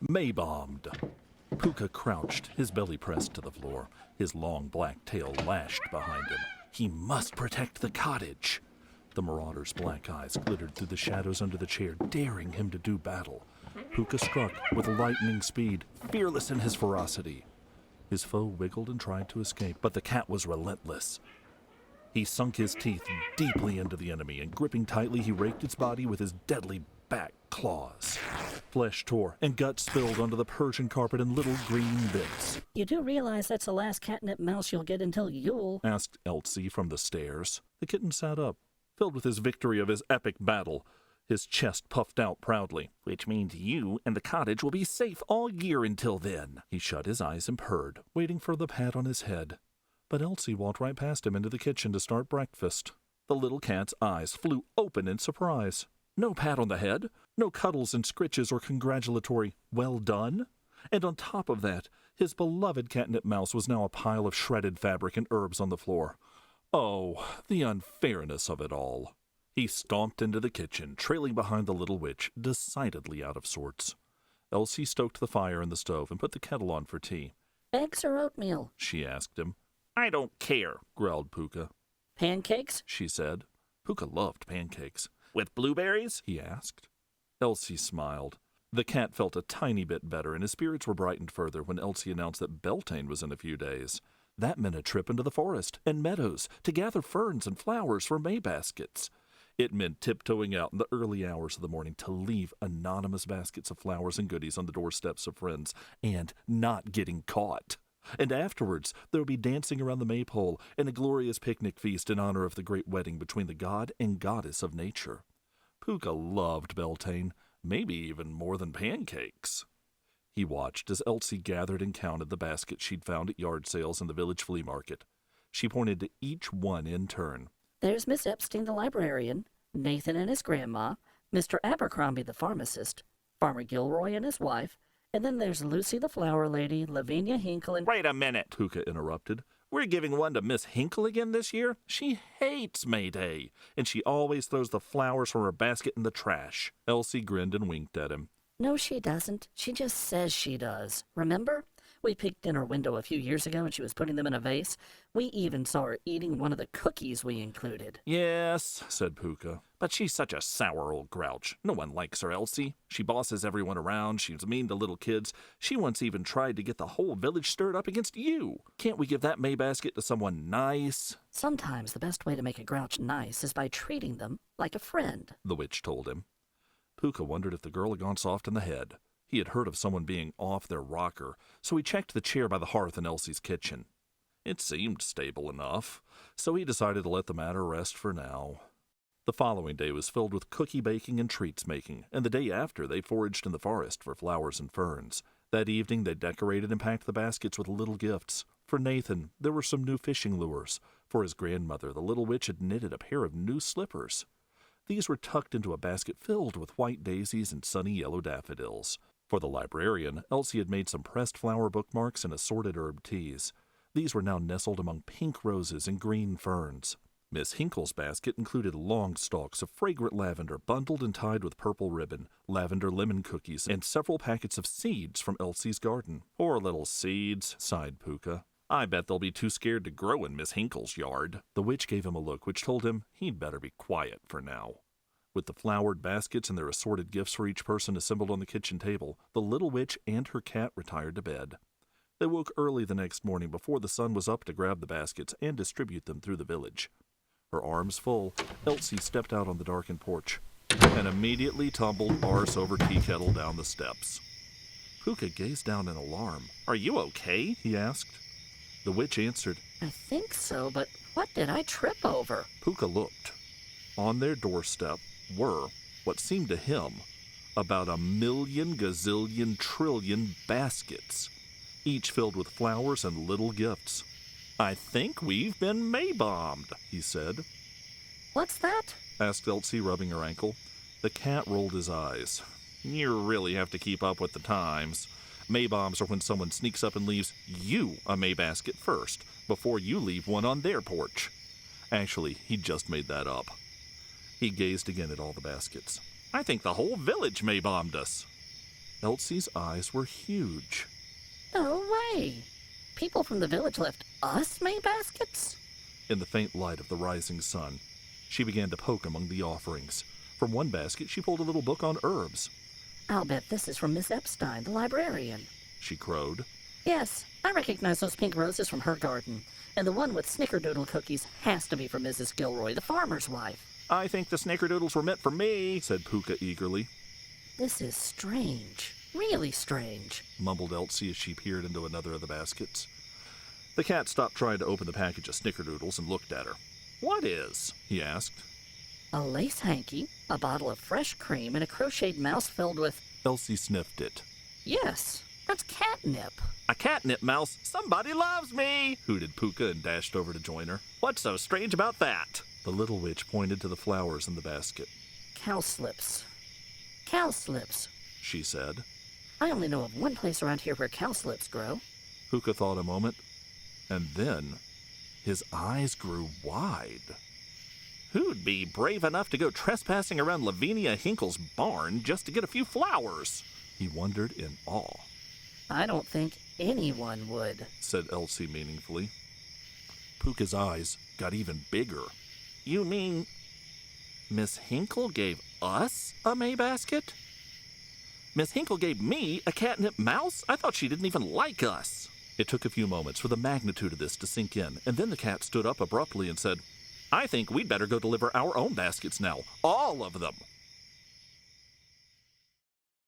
Maybombed. Pooka crouched, his belly pressed to the floor, his long black tail lashed behind him. He must protect the cottage. The marauder's black eyes glittered through the shadows under the chair, daring him to do battle. Pooka struck with lightning speed, fearless in his ferocity. His foe wiggled and tried to escape, but the cat was relentless. He sunk his teeth deeply into the enemy, and gripping tightly, he raked its body with his deadly back claws. Flesh tore, and guts spilled onto the Persian carpet in little green bits. You do realize that's the last catnip mouse you'll get until Yule? Asked Elsie from the stairs. The kitten sat up, filled with his victory of his epic battle. His chest puffed out proudly. Which means you and the cottage will be safe all year until then. He shut his eyes and purred, waiting for the pat on his head. But Elsie walked right past him into the kitchen to start breakfast. The little cat's eyes flew open in surprise. No pat on the head, no cuddles and scritches or congratulatory "well done." And on top of that, his beloved catnip mouse was now a pile of shredded fabric and herbs on the floor. Oh, the unfairness of it all. He stomped into the kitchen, trailing behind the little witch, decidedly out of sorts. Elsie stoked the fire in the stove and put the kettle on for tea. Eggs or oatmeal? She asked him. I don't care, growled Pooka. Pancakes? She said. Pooka loved pancakes. With blueberries? He asked. Elsie smiled. The cat felt a tiny bit better, and his spirits were brightened further when Elsie announced that Beltane was in a few days. That meant a trip into the forest and meadows to gather ferns and flowers for May baskets. It meant tiptoeing out in the early hours of the morning to leave anonymous baskets of flowers and goodies on the doorsteps of friends and not getting caught. And afterwards, there would be dancing around the maypole and a glorious picnic feast in honor of the great wedding between the god and goddess of nature. Pooka loved Beltane, maybe even more than pancakes. He watched as Elsie gathered and counted the baskets she'd found at yard sales and the village flea market. She pointed to each one in turn. There's Miss Epstein the librarian, Nathan and his grandma, Mr. Abercrombie the pharmacist, Farmer Gilroy and his wife, and then there's Lucy the flower lady, Lavinia Hinkle, and— Wait a minute, Pooka interrupted. We're giving one to Miss Hinkle again this year? She hates May Day, and she always throws the flowers from her basket in the trash. Elsie grinned and winked at him. No, she doesn't. She just says she does. Remember? We peeked in her window a few years ago and she was putting them in a vase. We even saw her eating one of the cookies we included. Yes, said Pooka, but she's such a sour old grouch. No one likes her, Elsie. She bosses everyone around. She's mean to little kids. She once even tried to get the whole village stirred up against you. Can't we give that May basket to someone nice? Sometimes the best way to make a grouch nice is by treating them like a friend, the witch told him. Pooka wondered if the girl had gone soft in the head. He had heard of someone being off their rocker, so he checked the chair by the hearth in Elsie's kitchen. It seemed stable enough, so he decided to let the matter rest for now. The following day was filled with cookie baking and treats making, and the day after they foraged in the forest for flowers and ferns. That evening they decorated and packed the baskets with little gifts. For Nathan, there were some new fishing lures. For his grandmother, the little witch had knitted a pair of new slippers. These were tucked into a basket filled with white daisies and sunny yellow daffodils. For the librarian, Elsie had made some pressed flower bookmarks and assorted herb teas. These were now nestled among pink roses and green ferns. Miss Hinkle's basket included long stalks of fragrant lavender bundled and tied with purple ribbon, lavender lemon cookies, and several packets of seeds from Elsie's garden. Poor little seeds, sighed Pooka. I bet they'll be too scared to grow in Miss Hinkle's yard. The witch gave him a look which told him he'd better be quiet for now. With the flowered baskets and their assorted gifts for each person assembled on the kitchen table, the little witch and her cat retired to bed. They woke early the next morning before the sun was up to grab the baskets and distribute them through the village. Her arms full, Elsie stepped out on the darkened porch and immediately tumbled arse over tea kettle down the steps. Pooka gazed down in alarm. Are you okay? He asked. The witch answered, I think so, but what did I trip over? Pooka looked. On their doorstep were, what seemed to him, about 1,000,000 gazillion trillion baskets, each filled with flowers and little gifts. I think we've been Maybombed, he said. What's that? Asked Elsie, rubbing her ankle. The cat rolled his eyes. You really have to keep up with the times. Maybombs are when someone sneaks up and leaves you a May basket first, before you leave one on their porch. Actually, he just made that up. He gazed again at all the baskets. I think the whole village Maybombed us. Elsie's eyes were huge. No way. People from the village left us May baskets? In the faint light of the rising sun, she began to poke among the offerings. From one basket, she pulled a little book on herbs. I'll bet this is from Miss Epstein, the librarian. She crowed. Yes, I recognize those pink roses from her garden. And the one with snickerdoodle cookies has to be from Mrs. Gilroy, the farmer's wife. I think the snickerdoodles were meant for me, said Pooka eagerly. This is strange. Really strange, mumbled Elsie as she peered into another of the baskets. The cat stopped trying to open the package of snickerdoodles and looked at her. What is? He asked. A lace hanky, a bottle of fresh cream, and a crocheted mouse filled with... Elsie sniffed it. Yes, that's catnip. A catnip mouse? Somebody loves me! Hooted Pooka and dashed over to join her. What's so strange about that? The little witch pointed to the flowers in the basket. Cowslips. Cowslips, she said. I only know of one place around here where cowslips grow. Pooka thought a moment, and then his eyes grew wide. Who'd be brave enough to go trespassing around Lavinia Hinkle's barn just to get a few flowers? He wondered in awe. I don't think anyone would, said Elsie meaningfully. Pooka's eyes got even bigger. You mean Miss Hinkle gave us a May basket? Miss Hinkle gave me a catnip mouse? I thought she didn't even like us. It took a few moments for the magnitude of this to sink in, and then the cat stood up abruptly and said, I think we'd better go deliver our own baskets now. All of them.